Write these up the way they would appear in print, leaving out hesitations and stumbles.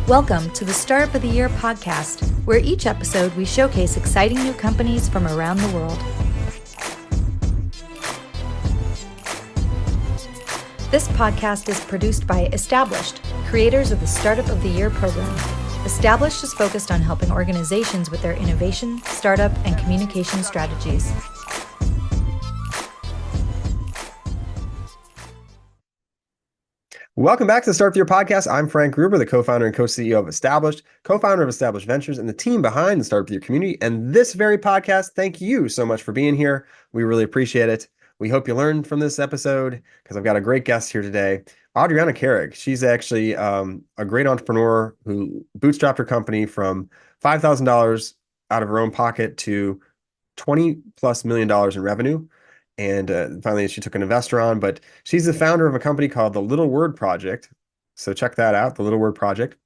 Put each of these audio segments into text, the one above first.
Welcome to the Startup of the Year podcast, where each episode we showcase exciting new companies from around the world. This podcast is produced by Established, creators of the Startup of the Year program. Established is focused on helping organizations with their innovation, startup, and communication strategies. Welcome back to the Start of the Year podcast. I'm Frank Gruber, the co-founder and co-CEO of Established, co-founder of Established Ventures, and the team behind the Start of the Year community. And this very podcast, thank you so much for being here. We really appreciate it. We hope you learned from this episode because I've got a great guest here today, Adriana Carrig. She's actually a great entrepreneur who bootstrapped her company from $5,000 out of her own pocket to $20+ million in revenue. And finally, she took an investor on, but she's the founder of a company called The Little Word Project. So check that out, The Little Word Project.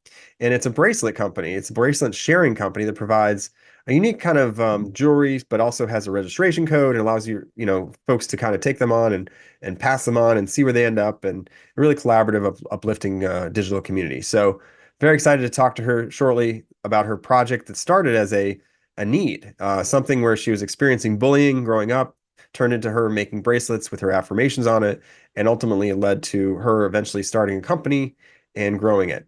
And it's a bracelet company. It's a bracelet sharing company that provides a unique kind of jewelry, but also has a registration code and allows folks to kind of take them on and pass them on and see where they end up, and a really collaborative, uplifting digital community. So very excited to talk to her shortly about her project that started as a need, something where she was experiencing bullying growing up, turned into her making bracelets with her affirmations on it, and ultimately it led to her eventually starting a company and growing it.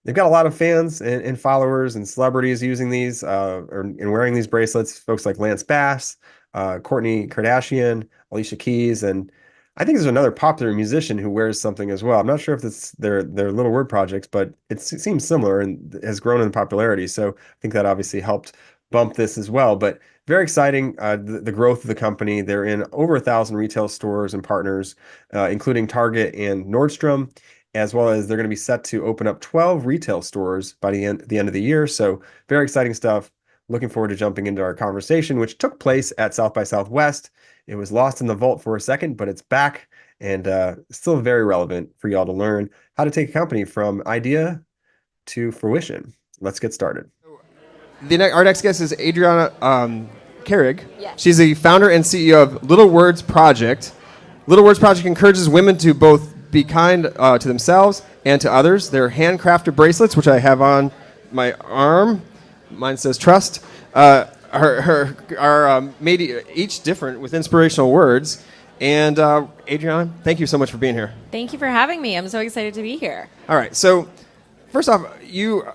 They've got a lot of fans and followers and celebrities using these and wearing these bracelets. Folks like Lance Bass, Kourtney Kardashian, Alicia Keys, and I think there's another popular musician who wears something as well. I'm not sure if it's their Little Word projects, but it seems similar and has grown in popularity. So I think that obviously helped bump this as well. But very exciting, the growth of the company. They're in over 1,000 retail stores and partners, including Target and Nordstrom, as well as they're going to be set to open up 12 retail stores by the end of the year. So very exciting stuff. Looking forward to jumping into our conversation, which took place at South by Southwest. It was lost in the vault for a second, but it's back and still very relevant for y'all to learn how to take a company from idea to fruition. Let's get started. Our next guest is Adriana Carrig. Yes. She's the founder and CEO of Little Words Project. Little Words Project encourages women to both be kind to themselves and to others. They're handcrafted bracelets, which I have on my arm. Mine says trust. Are made each different with inspirational words. And Adriana, thank you so much for being here. Thank you for having me. I'm so excited to be here. All right. So first off, you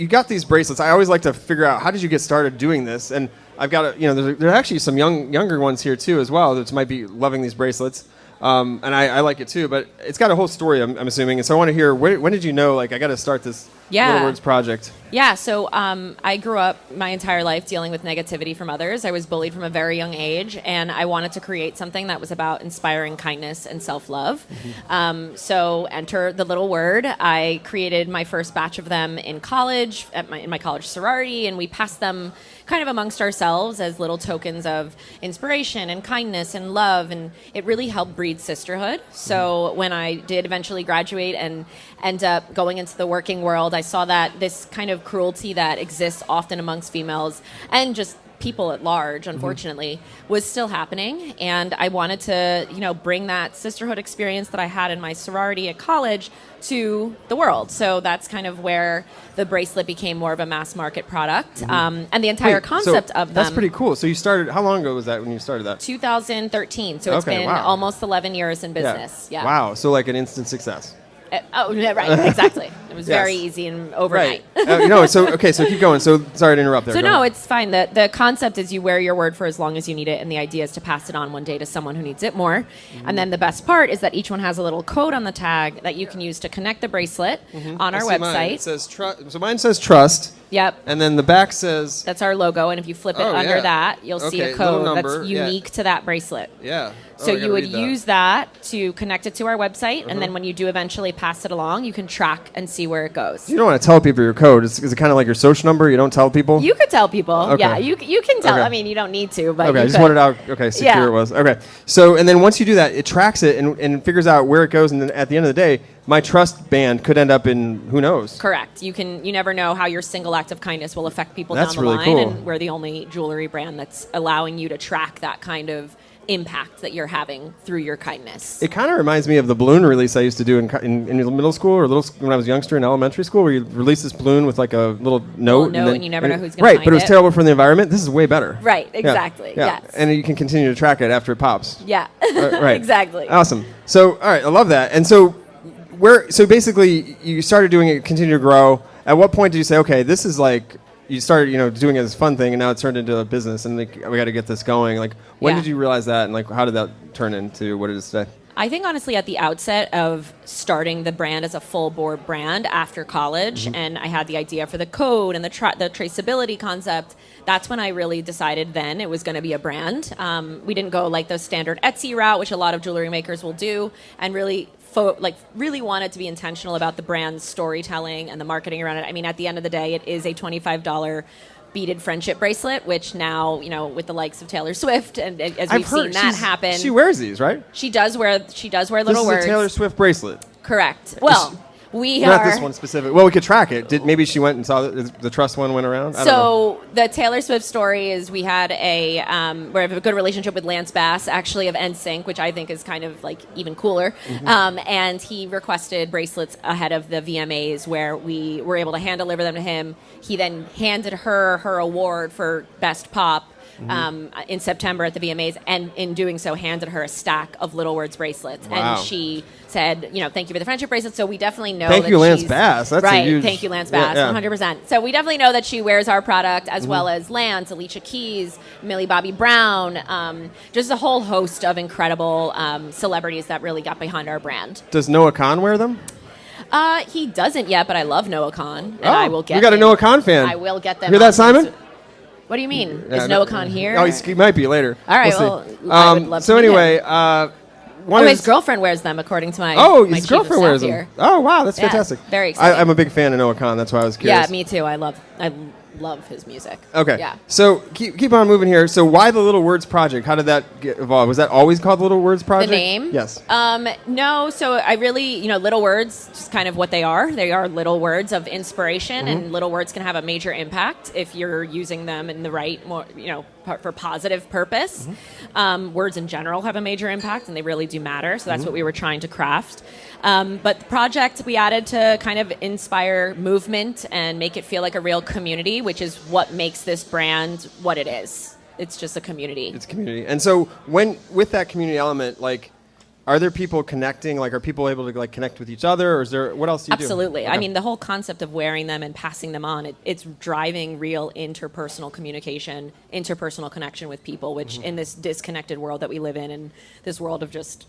got these bracelets. I always like to figure out, how did you get started doing this? And I've got there are actually some younger ones here too as well that might be loving these bracelets. And I like it too, but it's got a whole story, I'm assuming. And so I want to hear, when did you know, I got to start this Little Words project? Yeah, so I grew up my entire life dealing with negativity from others. I was bullied from a very young age, and I wanted to create something that was about inspiring kindness and self-love. Mm-hmm. So enter The Little Word. I created my first batch of them in college, in my college sorority, and we passed them kind of amongst ourselves as little tokens of inspiration and kindness and love, and it really helped breed sisterhood. So when I did eventually graduate and end up going into the working world, I saw that this kind of cruelty that exists often amongst females and just people at large, unfortunately, was still happening. And I wanted to, bring that sisterhood experience that I had in my sorority at college to the world. So that's kind of where the bracelet became more of a mass market product. And the entire concept of them. That's pretty cool. So you started, how long ago was that when you started that? 2013. So it's been almost 11 years in business. Yeah. Wow. So like an instant success. Yeah, right, exactly. It was very easy and overnight. Right. So keep going. So sorry to interrupt there. So no, it's fine. The concept is you wear your word for as long as you need it, and the idea is to pass it on one day to someone who needs it more. Mm-hmm. And then the best part is that each one has a little code on the tag that you can use to connect the bracelet on our website. Mine. It says so mine says trust. Yep. And then the back says... That's our logo, and if you flip it under that, you'll see a code that's unique to that bracelet. Yeah. So you would use that to connect it to our website, and then when you do eventually pass it along, you can track and see where it goes. You don't want to tell people your code. Is it kind of like your social number? You don't tell people? You could tell people. Okay. Yeah, you can tell. Okay. I mean, you don't need to, but okay, you I just could. wanted out. Okay, secure it was. Okay. So, and then once you do that, it tracks it and figures out where it goes, and then at the end of the day, my trust band could end up in who knows. Correct. You never know how your single act of kindness will affect people That's down the really line, cool. and we're the only jewelry brand that's allowing you to track that kind of impact that you're having through your kindness. It kind of reminds me of the balloon release I used to do in middle school or when I was youngster in elementary school, where you release this balloon with like a little note, and you never know who's going to right, find but it was it. terrible for the environment. This is way better. Right, exactly. Yeah. Yes. And you can continue to track it after it pops. Yeah. Right. Exactly. Awesome. So, all right, I love that. And so, so basically, you started doing it, continue to grow. At what point did you say, okay, this is like, you started, doing it as a fun thing, and now it's turned into a business, and like, we got to get this going. Like, when did you realize that, and like, how did that turn into what it is today? I think honestly at the outset of starting the brand as a full board brand after college, and I had the idea for the code and the traceability concept, that's when I really decided then it was going to be a brand. We didn't go like the standard Etsy route, which a lot of jewelry makers will do, and really wanted to be intentional about the brand's storytelling and the marketing around it. I mean, at the end of the day, it is a $25 beaded friendship bracelet, which now, with the likes of Taylor Swift, and as we've seen that happen. She wears these, right? She does wear little this words. This is a Taylor Swift bracelet. Correct. Well, we Not are... this one specific. Well, we could track it. Maybe she went and saw the trust one went around? I don't know. The Taylor Swift story is we had we have a good relationship with Lance Bass, actually, of NSYNC, which I think is kind of like even cooler. And he requested bracelets ahead of the VMAs where we were able to hand deliver them to him. He then handed her award for Best Pop in September at the VMAs, and in doing so handed her a stack of Little Words bracelets. Wow. And she said, thank you for the friendship bracelet. So we definitely know Thank that you, Lance she's... Bass. That's right, a huge... thank you, Lance Bass, yeah. 100%. So we definitely know that she wears our product, as well as Lance, Alicia Keys, Millie Bobby Brown, just a whole host of incredible celebrities that really got behind our brand. Does Noah Khan wear them? He doesn't yet, but I love Noah Khan, and I will get we got a him. Noah Khan fan. I will get them. Hear that, Simon? What do you mean? Yeah, Is Noah Khan here? Oh, he might be later. All right, We'll see. I would love so to meet anyway, him. His girlfriend wears them, according to my his chief of girlfriend staff wears them. here. Oh, wow, that's Yeah, fantastic. very exciting. I'm a big fan of Noah Khan. That's why I was curious. Yeah, me too. I love his music. Okay. Yeah. So keep on moving here. So why the Little Words Project? How did that get evolved? Was that always called the Little Words Project? The name? Yes. No. So I really, little words, just kind of what they are. They are little words of inspiration, and little words can have a major impact if you're using them in the right, for positive purpose. Words in general have a major impact, and they really do matter. So that's what we were trying to craft. But the project we added to kind of inspire movement and make it feel like a real community, which is what makes this brand what it is. It's just a community. It's community. And so with that community element, like, are there people connecting? Like, are people able to like connect with each other, or is there what else do you do? Absolutely. Okay. I mean, the whole concept of wearing them and passing them on, it's driving real interpersonal communication, interpersonal connection with people, which in this disconnected world that we live in this world of just,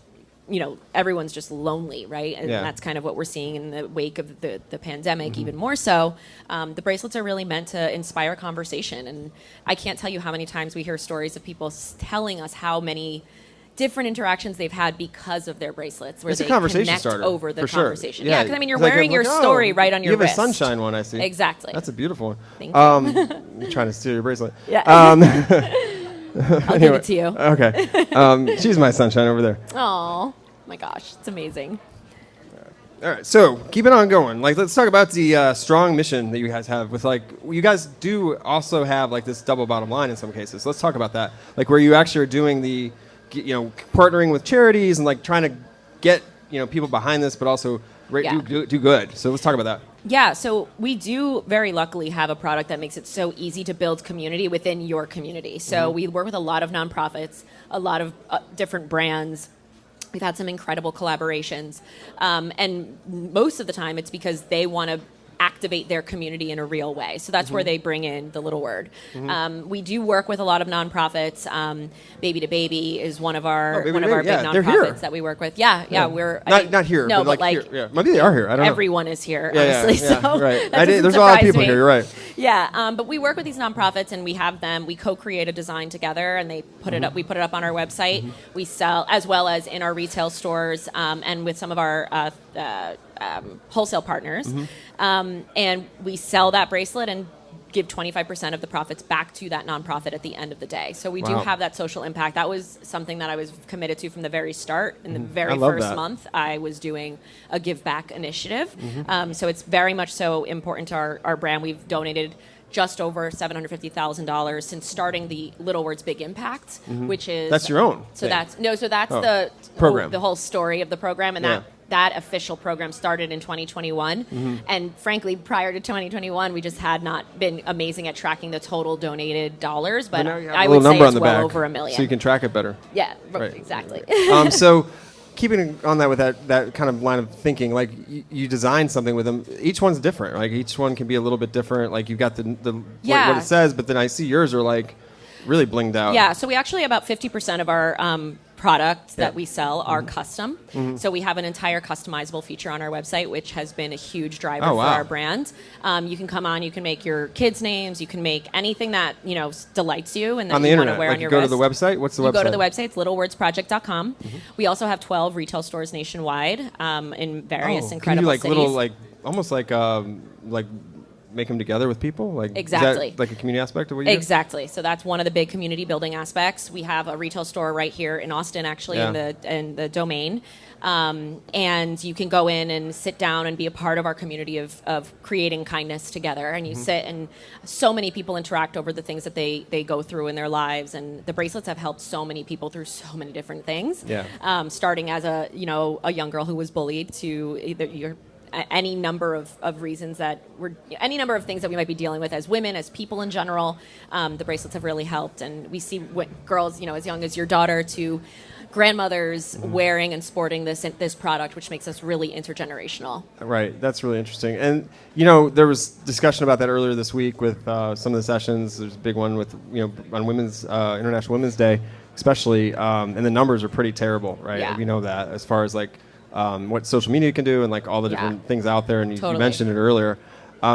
everyone's just lonely, right? And that's kind of what we're seeing in the wake of the pandemic, even more so. The bracelets are really meant to inspire conversation. And I can't tell you how many times we hear stories of people telling us how many different interactions they've had because of their bracelets, where it's they a conversation connect starter, over the for sure. conversation. Yeah, because I mean, you're it's like wearing your story right on your wrist. You have a sunshine one, I see. Exactly. That's a beautiful one. Thank you. I'm trying to steal your bracelet. Yeah. I'll give it to you. Okay. She's my sunshine over there. Oh my gosh, it's amazing. All right, so keep it on going. Like, let's talk about the strong mission that you guys have. With like, you guys do also have like this double bottom line in some cases. Let's talk about that. Like, where you actually are doing the, partnering with charities and like trying to get people behind this, but also do good. So let's talk about that. Yeah, so we do very luckily have a product that makes it so easy to build community within your community. So we work with a lot of nonprofits, a lot of different brands. We've had some incredible collaborations. And most of the time it's because they want to activate their community in a real way. So that's where they bring in the little word. We do work with a lot of nonprofits. Baby to Baby is one of our big nonprofits that we work with. We're not here. No, but like here. Yeah. Maybe they are here. I don't know. Everyone is here, honestly. So right. There's a lot of people here. You're right. Yeah, but we work with these nonprofits, and we co-create a design together, and they put it up. We put it up on our website. We sell, as well as in our retail stores, and with some of our wholesale partners. And we sell that bracelet and give 25% of the profits back to that nonprofit at the end of the day. So we do have that social impact. That was something that I was committed to from the very start. In the very first month, I was doing a give back initiative. So it's very much so important to our brand. We've donated just over $750,000 since starting the Little Words Big Impact, which is That's your own So thing. that's Oh. the Program. the whole story of the program, and that official program started in 2021. And frankly, prior to 2021, we just had not been amazing at tracking the total donated dollars. But now you have I a would little say number it's on the well back, over $1 million. so you can track it better. Yeah, Right. exactly. So keeping on that with that kind of line of thinking, like you design something with them, each one's different. Like each one can be a little bit different. Like you've got the what it says, but then I see yours are like really blinged out. Yeah, so we actually about 50% of our products that we sell are custom. So we have an entire customizable feature on our website, which has been a huge driver for our brand. You can come on, you can make your kids' names, you can make anything that delights you and that On the you want internet, to wear like on you your go wrist. to the website. What's the You website? go to the website, it's littlewordsproject.com. We also have 12 retail stores nationwide in various Can incredible you like cities. little almost like make them together with people? Like Exactly. Is that like a community aspect of what you do? Exactly. So that's one of the big community building aspects. We have a retail store right here in Austin, actually, in the Domain. And you can go in and sit down and be a part of our community of creating kindness together. And you sit, and so many people interact over the things that they go through in their lives. And the bracelets have helped so many people through so many different things. Yeah. Starting as a young girl who was bullied to either any number of reasons any number of things that we might be dealing with as women, as people in general. The bracelets have really helped, and we see girls, as young as your daughter to grandmothers wearing and sporting this product, which makes us really intergenerational. Right. That's really interesting. And there was discussion about that earlier this week with some of the sessions. There's a big one with on Women's International Women's Day, especially, and the numbers are pretty terrible, right? Yeah. We know that as far as like what social media can do and like all the different things out there, and you mentioned it earlier.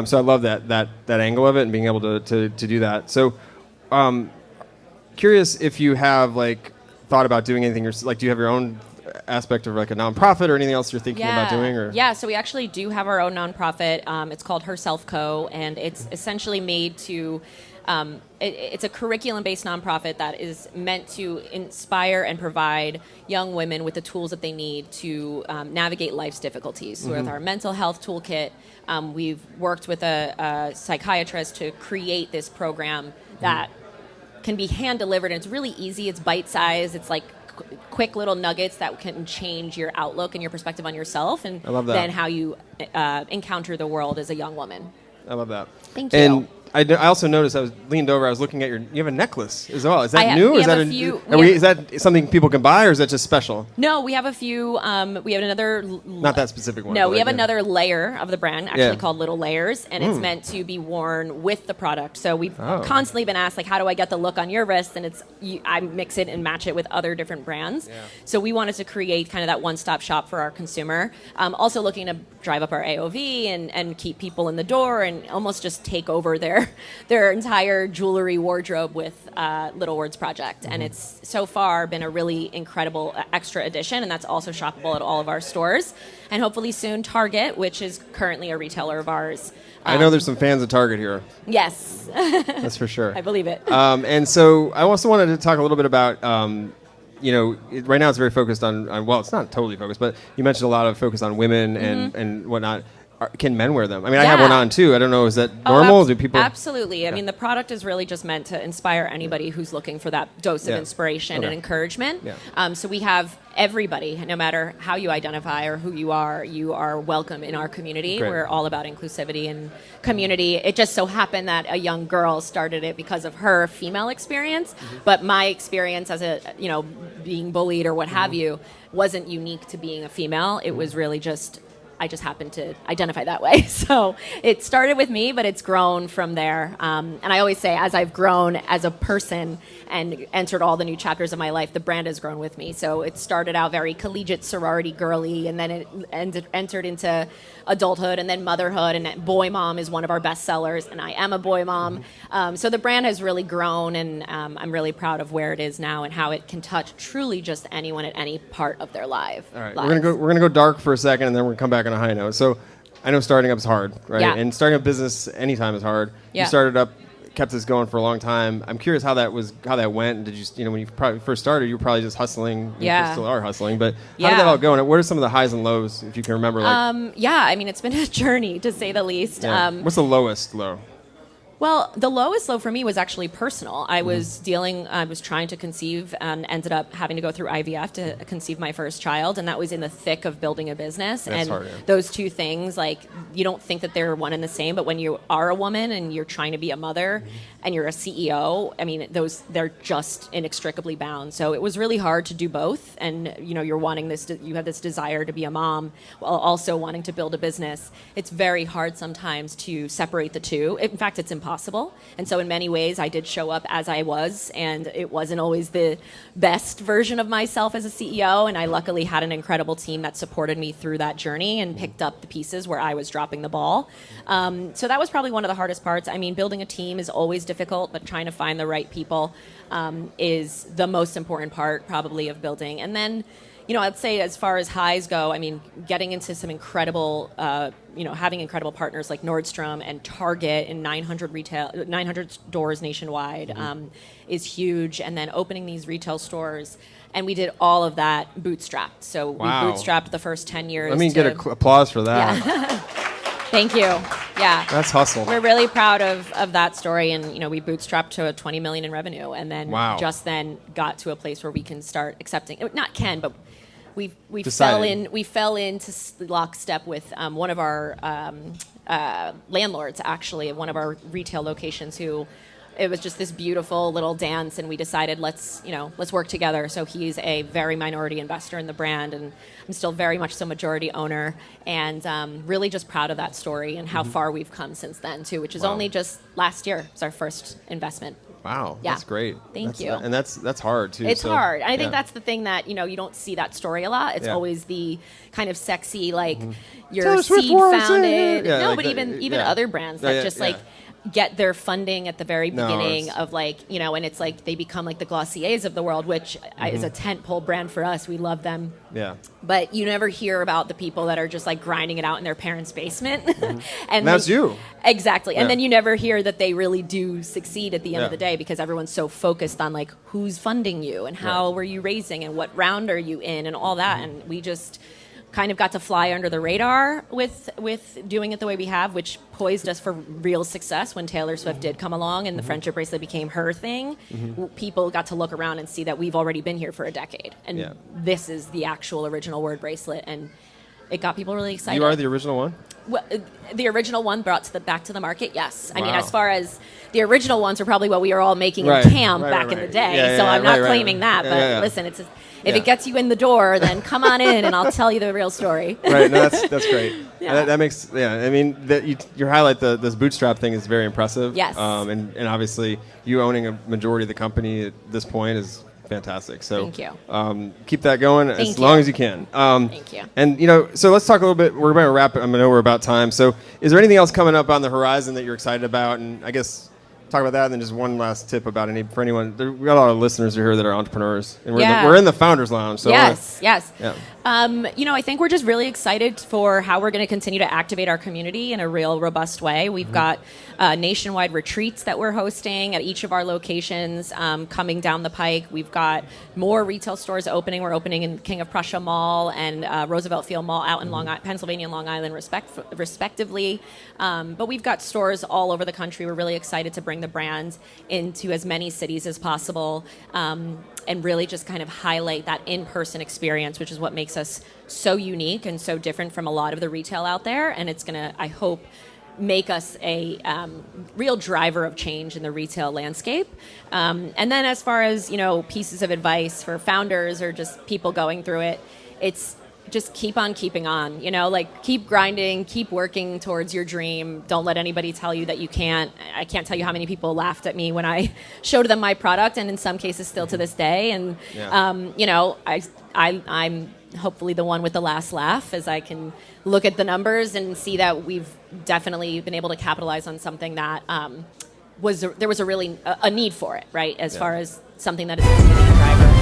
So I love that angle of it and being able to do that. So curious if you have like thought about doing anything, do you have your own aspect of like a nonprofit or anything else you're thinking about doing? Or? Yeah, so we actually do have our own nonprofit. It's called Herself Co., and it's essentially made to it's a curriculum-based nonprofit that is meant to inspire and provide young women with the tools that they need to navigate life's difficulties. So with our mental health toolkit, we've worked with a psychiatrist to create this program that can be hand-delivered, and it's really easy. It's bite-sized. It's like quick little nuggets that can change your outlook and your perspective on yourself, and then how you encounter the world as a young woman. I love that. Thank you. And I also noticed, I was leaned over, I was looking at you have a necklace as well. Is that new? Or is that something people can buy, or is that just special? No, we have a few. We have another. Not that specific one. No, we have another layer of the brand, actually called Little Layers, and it's meant to be worn with the product. So we've constantly been asked, like, how do I get the look on your wrist? And I mix it and match it with other different brands. Yeah. So we wanted to create kind of that one-stop shop for our consumer. Also looking to drive up our AOV and keep people in the door and almost just take over their entire jewelry wardrobe with Little Words Project. And it's so far been a really incredible extra edition, and that's also shoppable at all of our stores. And hopefully soon Target, which is currently a retailer of ours. I know there's some fans of Target here. Yes. That's for sure. I believe it. And so I also wanted to talk a little bit about, right now it's very focused on, well, it's not totally focused, but you mentioned a lot of focus on women and whatnot. Can men wear them? I mean, I have one on too. I don't know. Is that normal? Do people? Absolutely. I mean, the product is really just meant to inspire anybody who's looking for that dose of inspiration and encouragement. Yeah. So we have everybody, no matter how you identify or who you are welcome in our community. Great. We're all about inclusivity and community. It just so happened that a young girl started it because of her female experience, but my experience as being bullied or what have you wasn't unique to being a female. It was really I just happened to identify that way. So it started with me, but it's grown from there. And I always say, as I've grown as a person and entered all the new chapters of my life, the brand has grown with me. So it started out very collegiate, sorority, girly, and then it entered into adulthood and then motherhood. And Boy Mom is one of our best sellers, and I am a boy mom. So the brand has really grown, and I'm really proud of where it is now and how it can touch truly just anyone at any part of their life. All right, we're gonna go dark for a second, and then we're gonna come back on a high note. So I know starting up is hard, right? Yeah. And starting a business anytime is hard. Yeah. You started up, kept this going for a long time. I'm curious how that went. Did you, when you probably first started, you were probably just hustling. Yeah. You still are hustling, but how did that all go? And what are some of the highs and lows, if you can remember? I mean, it's been a journey, to say the least. What's the lowest low? Well, the lowest low for me was actually personal. I was trying to conceive and ended up having to go through IVF to conceive my first child. And that was in the thick of building a business. That's and hard, yeah. those two things, like, you don't think that they're one and the same, but when you are a woman and you're trying to be a mother and you're a CEO, I mean, they're just inextricably bound. So it was really hard to do both. And, you're wanting you have this desire to be a mom while also wanting to build a business. It's very hard sometimes to separate the two. In fact, it's impossible. And so in many ways, I did show up as I was, and it wasn't always the best version of myself as a CEO. And I luckily had an incredible team that supported me through that journey and picked up the pieces where I was dropping the ball. So that was probably one of the hardest parts. I mean, building a team is always difficult, but trying to find the right people is the most important part probably of building. And then, I'd say as far as highs go, I mean, getting into some incredible, having incredible partners like Nordstrom and Target in 900 stores nationwide is huge. And then opening these retail stores. And we did all of that bootstrapped. So Wow. we bootstrapped the first 10 years. Let me get applause for that. Yeah. Thank you. Yeah. That's hustle. We're really proud of that story, and we bootstrapped to $20 million in revenue, and then Wow. just then got to a place where we can start accepting. Not can, but we Decided. fell into lockstep with one of our landlords, actually, of one of our retail locations, who. It was just this beautiful little dance, and we decided let's work together. So he's a very minority investor in the brand, and I'm still very much so majority owner, and really just proud of that story and how far we've come since then too, which is Wow. only just last year. It's our first investment. Wow, Yeah. that's great. Thank you. And that's hard too. It's so, hard. I think yeah. that's the thing that, you don't see that story a lot. It's Yeah. always the kind of sexy, like, your Taylor Swift seed wants founded. it. Yeah, No, like but that, even yeah. other brands Yeah, that yeah, just yeah. like get their funding at the very No, beginning it's- of, like, and it's like they become like the Glossiers of the world, which is a tentpole brand for us. We love them. Yeah. But you never hear about the people that are just like grinding it out in their parents' basement. And that's then- you. Exactly. Yeah. And then you never hear that they really do succeed at the end Yeah. of the day, because everyone's so focused on, like, who's funding you and how Right. were you raising and what round are you in and all that. And we just kind of got to fly under the radar with doing it the way we have, which poised us for real success when Taylor Swift did come along and the friendship bracelet became her thing. People got to look around and see that we've already been here for a decade, and Yeah. this is the actual original word bracelet, and it got people really excited. You are the original one? Well, the original one brought back to the market, yes. I mean, Wow. as far as the original ones are probably what we were all making Right, in camp right, back right, in the right. day. Yeah, So yeah, I'm not right, claiming that. yeah, But yeah. listen, if Yeah. it gets you in the door, then come on in and I'll tell you the real story. Right. No, that's great. Yeah. That makes, yeah. I mean, your highlight, this bootstrap thing is very impressive. Yes. And obviously, you owning a majority of the company at this point is fantastic. So Thank you. Keep that going as Thank long you. as you can. Thank you. And so let's talk a little bit. We're about to wrap it. I know we're about time. So is there anything else coming up on the horizon that you're excited about? And I guess talk about that, and then just one last tip about for anyone. We got a lot of listeners here that are entrepreneurs, and we're in the Founders Lounge. So Yes. Yeah. I think we're just really excited for how we're going to continue to activate our community in a real robust way. We've got nationwide retreats that we're hosting at each of our locations coming down the pike. We've got more retail stores opening. We're opening in King of Prussia Mall and Roosevelt Field Mall out in Pennsylvania and Long Island, respectively. But we've got stores all over the country. We're really excited to bring the brand into as many cities as possible. And really just kind of highlight that in-person experience, which is what makes us so unique and so different from a lot of the retail out there. And it's going to, I hope, make us a real driver of change in the retail landscape. And then as far as, pieces of advice for founders or just people going through it, it's just keep on keeping on, keep grinding, keep working towards your dream. Don't let anybody tell you that you can't. I can't tell you how many people laughed at me when I showed them my product, and in some cases still to this day. And, I'm hopefully the one with the last laugh, as I can look at the numbers and see that we've definitely been able to capitalize on something that there was a really a need for it, right? As far as something that is a driver.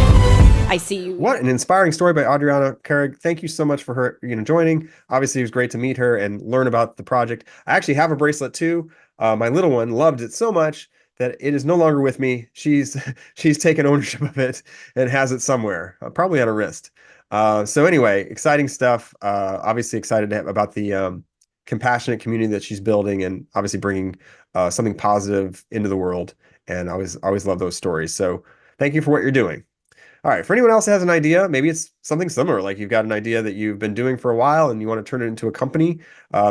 I see you. What an inspiring story by Adriana Carrig. Thank you so much for her, joining. Obviously, it was great to meet her and learn about the project. I actually have a bracelet too. My little one loved it so much that it is no longer with me. She's taken ownership of it and has it somewhere, probably on her wrist. So anyway, exciting stuff. Obviously excited about the compassionate community that she's building, and obviously bringing something positive into the world. And I always love those stories. So thank you for what you're doing. All right, for anyone else that has an idea, maybe it's something similar, like you've got an idea that you've been doing for a while and you want to turn it into a company.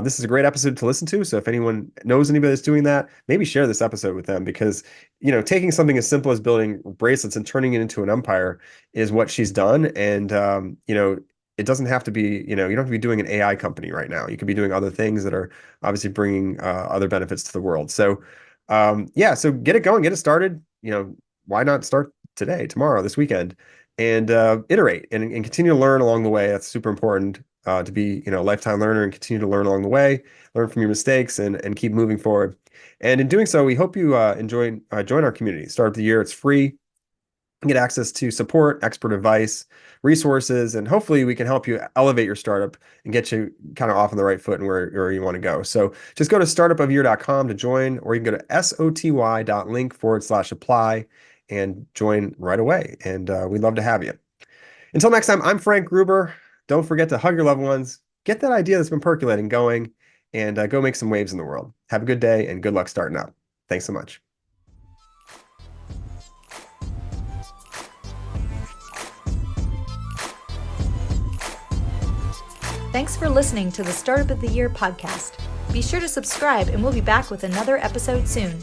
This is a great episode to listen to. So if anyone knows anybody that's doing that, maybe share this episode with them, because taking something as simple as building bracelets and turning it into an empire is what she's done. And it doesn't have to be, you don't have to be doing an AI company right now. You could be doing other things that are obviously bringing other benefits to the world. So so get it going, get it started. Why not start today, tomorrow, this weekend, and iterate and continue to learn along the way. That's super important, to be a lifetime learner and continue to learn along the way, learn from your mistakes, and keep moving forward. And in doing so, we hope you join our community. Start of the year, it's free. You get access to support, expert advice, resources, and hopefully we can help you elevate your startup and get you kind of off on the right foot and where you want to go. So just go to startupofyear.com to join, or you can go to soty.link/apply and join right away. And we'd love to have you. Until next time, I'm Frank Gruber. Don't forget to hug your loved ones, get that idea that's been percolating going, and go make some waves in the world. Have a good day and good luck starting up. Thanks so much. Thanks for listening to the Startup of the Year podcast. Be sure to subscribe, and we'll be back with another episode soon.